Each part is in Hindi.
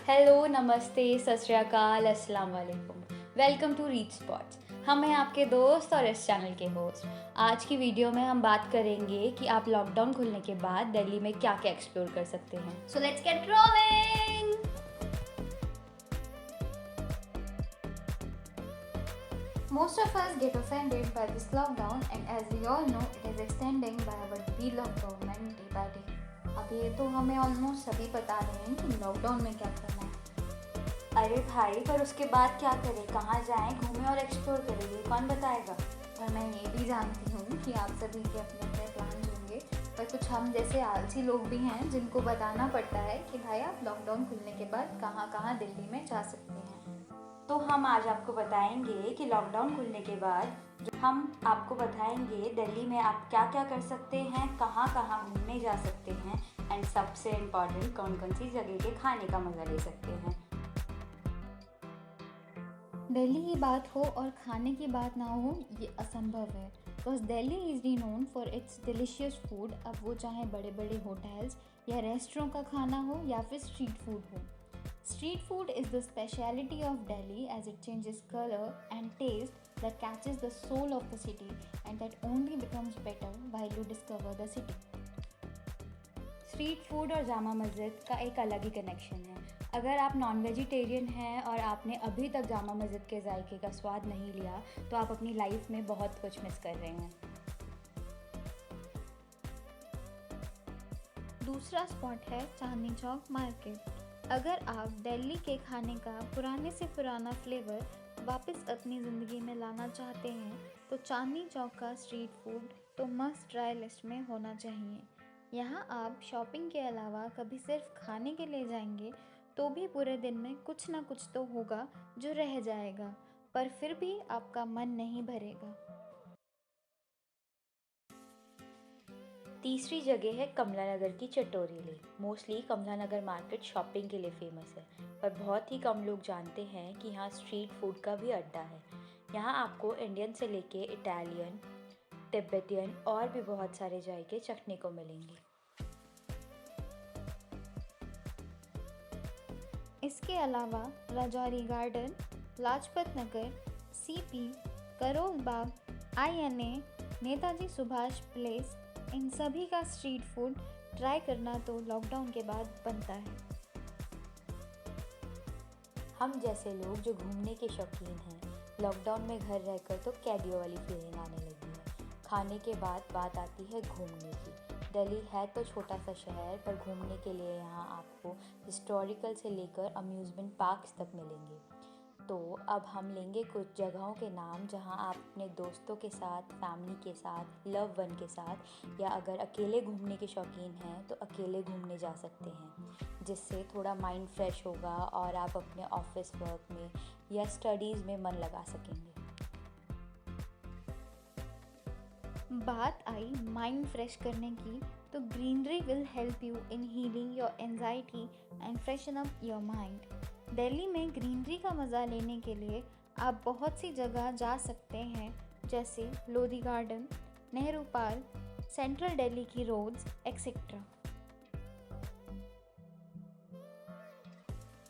हेलो, नमस्ते, सत श्री अकाल, अस्सलाम वालेकुम। Welcome to Reach Spots. हम हैं आपके दोस्त और इस चैनल के होस्ट। आज की वीडियो में हम बात करेंगे कि आप लॉकडाउन खुलने के बाद दिल्ली में क्या क्या एक्सप्लोर कर सकते हैं। So let's get rolling. Most of us get offended by this lockdown and as we all know it is extending by our beloved government day by day. अब ये तो हमें ऑलमोस्ट सभी बता रहे हैं कि लॉकडाउन में क्या करना है। अरे भाई, पर उसके बाद क्या करें, कहाँ जाएं, घूमें और एक्सप्लोर करें, ये कौन बताएगा। पर मैं ये भी जानती हूँ कि आप सभी के अपने अपने प्लान होंगे, पर कुछ हम जैसे आलसी लोग भी हैं जिनको बताना पड़ता है कि भाई आप लॉकडाउन खुलने के बाद कहाँ कहाँ दिल्ली में जा सकते हैं। तो हम आज आपको बताएंगे कि लॉकडाउन खुलने के बाद हम आपको बताएंगे दिल्ली में आप क्या क्या कर सकते हैं, कहाँ कहाँ घूमने जा सकते हैं एंड सबसे इम्पॉर्टेंट कौन कौन सी जगह के खाने का मज़ा ले सकते हैं। दिल्ली की बात हो और खाने की बात ना हो ये असंभव है, because Delhi is renowned for its delicious food. अब वो चाहे बड़े बड़े होटल्स या रेस्टोरेंट का खाना हो या फिर स्ट्रीट फूड हो। Street food is the speciality of Delhi as it changes color and taste that catches the soul of the city and that only becomes better while you discover the city. Street food और जामा मस्जिद का एक अलग ही कनेक्शन है। अगर आप नॉन वेजिटेरियन हैं और आपने अभी तक जामा मस्जिद के जायके का स्वाद नहीं लिया तो आप अपनी लाइफ में बहुत कुछ मिस कर रहे हैं। दूसरा स्पॉट है चांदनी चौक मार्केट। अगर आप दिल्ली के खाने का पुराने से पुराना फ्लेवर वापस अपनी ज़िंदगी में लाना चाहते हैं तो चांदनी चौक का स्ट्रीट फूड तो मस्ट ट्राई लिस्ट में होना चाहिए। यहाँ आप शॉपिंग के अलावा कभी सिर्फ खाने के लिए जाएंगे तो भी पूरे दिन में कुछ ना कुछ तो होगा जो रह जाएगा, पर फिर भी आपका मन नहीं भरेगा। तीसरी जगह है कमला नगर की चटोरी लेक। मोस्टली कमला नगर मार्केट शॉपिंग के लिए फेमस है, पर बहुत ही कम लोग जानते हैं कि यहाँ स्ट्रीट फूड का भी अड्डा है। यहाँ आपको इंडियन से लेके इटालियन, तिब्बतियन और भी बहुत सारे जायके चखने को मिलेंगे। इसके अलावा Rajouri garden, Lajpat Nagar, CP, Karol Bagh, INA, Netaji Subhash place, इन सभी का स्ट्रीट फूड ट्राई करना तो लॉकडाउन के बाद बनता है। हम जैसे लोग जो घूमने के शौकीन हैं, लॉकडाउन में घर रहकर तो कैदियों वाली फीलिंग आने लगी है। खाने के बाद बात आती है घूमने की। दिल्ली है तो छोटा सा शहर, पर घूमने के लिए यहाँ आपको हिस्टोरिकल से लेकर अम्यूज़मेंट पार्क्स तक मिलेंगे। तो अब हम लेंगे कुछ जगहों के नाम जहां आप अपने दोस्तों के साथ, फैमिली के साथ, लव वन के साथ या अगर अकेले घूमने के शौकीन हैं तो अकेले घूमने जा सकते हैं, जिससे थोड़ा माइंड फ्रेश होगा और आप अपने ऑफिस वर्क में या स्टडीज़ में मन लगा सकेंगे। बात आई माइंड फ्रेश करने की तो greenery will help you in healing your anxiety and freshen up your mind. Delhi में ग्रीनरी का मज़ा लेने के लिए आप बहुत सी जगह जा सकते हैं, जैसे Lodhi garden, Nehru park, central Delhi की रोड्स एक्सेट्रा।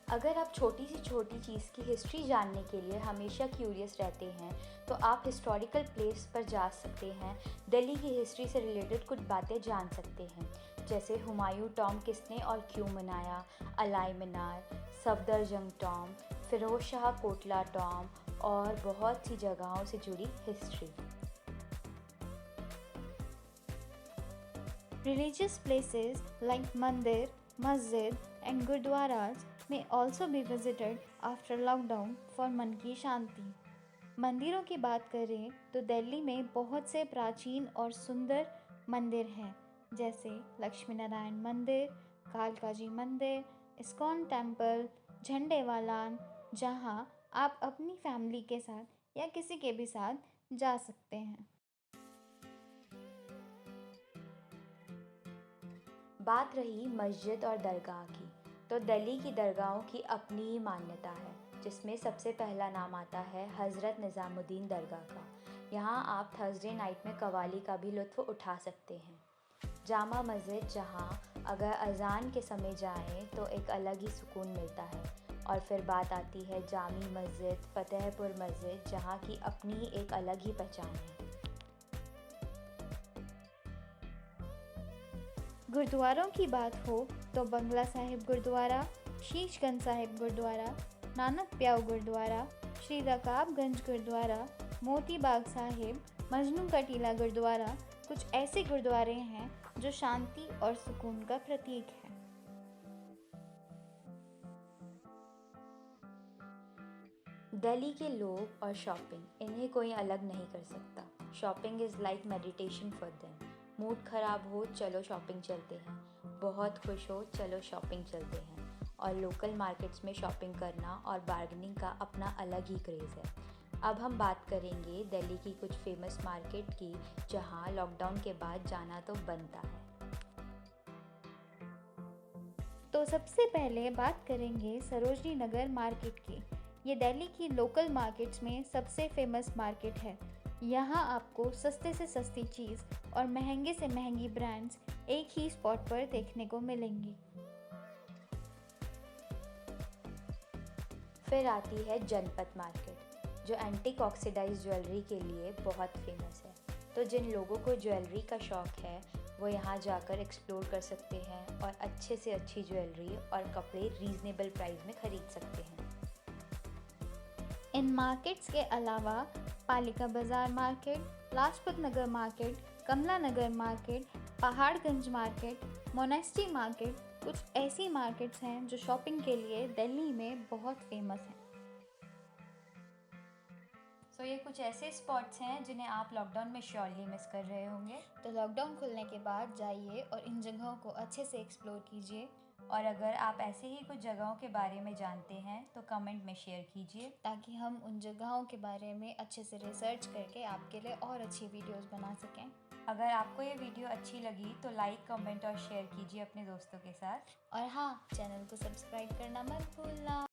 अगर आप छोटी से छोटी चीज़ की हिस्ट्री जानने के लिए हमेशा क्यूरियस रहते हैं तो आप हिस्टोरिकल प्लेस पर जा सकते हैं। दिल्ली की हिस्ट्री से रिलेटेड कुछ बातें जान सकते हैं, जैसे हुमायूं टॉम किसने और क्यों बनाया, अलाई मीनार, सफदरजंग टॉम, फिरोज शाह कोटला टॉम और बहुत सी जगहों से जुड़ी history. Religious places like mandir, masjid and gurdwaras may also be visited after lockdown for मन की शांति। मंदिरों की बात करें तो दिल्ली में बहुत से प्राचीन और सुंदर मंदिर हैं, जैसे लक्ष्मी नारायण मंदिर, कालका जी मंदिर, इस्कॉन टेम्पल, झंडे वालान, जहां आप अपनी फैमिली के साथ या किसी के भी साथ जा सकते हैं। बात रही मस्जिद और दरगाह की, तो दिल्ली की दरगाहों की अपनी ही मान्यता है, जिसमें सबसे पहला नाम आता है हज़रत निज़ामुद्दीन दरगाह का। यहाँ आप थर्सडे नाइट में कवाली का भी लुत्फ़ उठा सकते हैं। जामा मस्जिद, जहाँ अगर अज़ान के समय जाएं तो एक अलग ही सुकून मिलता है। और फिर बात आती है जामी मस्जिद, फ़तेहपुर मस्जिद, जहाँ की अपनी ही एक अलग ही पहचान है। गुरुद्वारों की बात हो तो बंगला साहिब गुरुद्वारा, शीशगंज साहिब गुरुद्वारा, नानक प्याऊ गुरुद्वारा, श्री रकाबगंज गुरुद्वारा, मोती बाग साहिब, मजनू का टीला गुरुद्वारा कुछ ऐसे गुरुद्वारे हैं जो शांति और सुकून का प्रतीक है। दिल्ली के लोग और शॉपिंग, इन्हें कोई अलग नहीं कर सकता। Shopping is like meditation for them. Mood ख़राब हो, चलो शॉपिंग चलते हैं। बहुत खुश हो, चलो शॉपिंग चलते हैं। और लोकल मार्केट्स में शॉपिंग करना और बार्गेनिंग का अपना अलग ही क्रेज़ है। अब हम बात करेंगे दिल्ली की कुछ फेमस मार्केट की, जहां लॉकडाउन के बाद जाना तो बनता है। तो सबसे पहले बात करेंगे सरोजनी नगर मार्केट की। ये दिल्ली की लोकल मार्केट्स में सबसे फेमस मार्केट है। यहाँ आपको सस्ते से सस्ती चीज़ और महंगे से महंगी ब्रांड्स एक ही स्पॉट पर देखने को मिलेंगी। फिर आती है जनपथ मार्केट, जो एंटीक ऑक्सीडाइज ज्वेलरी के लिए बहुत फेमस है। तो जिन लोगों को ज्वेलरी का शौक़ है वो यहाँ जाकर एक्सप्लोर कर सकते हैं और अच्छे से अच्छी ज्वेलरी और कपड़े रीज़नेबल प्राइस में ख़रीद सकते हैं। इन मार्केट्स के अलावा Palika Bazaar market, Lajpat Nagar market, Kamla Nagar market, Paharganj market, monastery market कुछ ऐसी मार्केट्स हैं जो शॉपिंग के लिए दिल्ली में बहुत फेमस हैं। सो ये कुछ ऐसे स्पॉट्स हैं जिन्हें आप लॉकडाउन में श्योरली मिस कर रहे होंगे। तो लॉकडाउन खुलने के बाद जाइए और इन जगहों को अच्छे से एक्सप्लोर कीजिए। और अगर आप ऐसे ही कुछ जगहों के बारे में जानते हैं तो कमेंट में शेयर कीजिए, ताकि हम उन जगहों के बारे में अच्छे से रिसर्च करके आपके लिए और अच्छी वीडियोस बना सकें। अगर आपको ये वीडियो अच्छी लगी तो लाइक, कमेंट और शेयर कीजिए अपने दोस्तों के साथ। और हाँ, चैनल को सब्सक्राइब करना मत भूलना।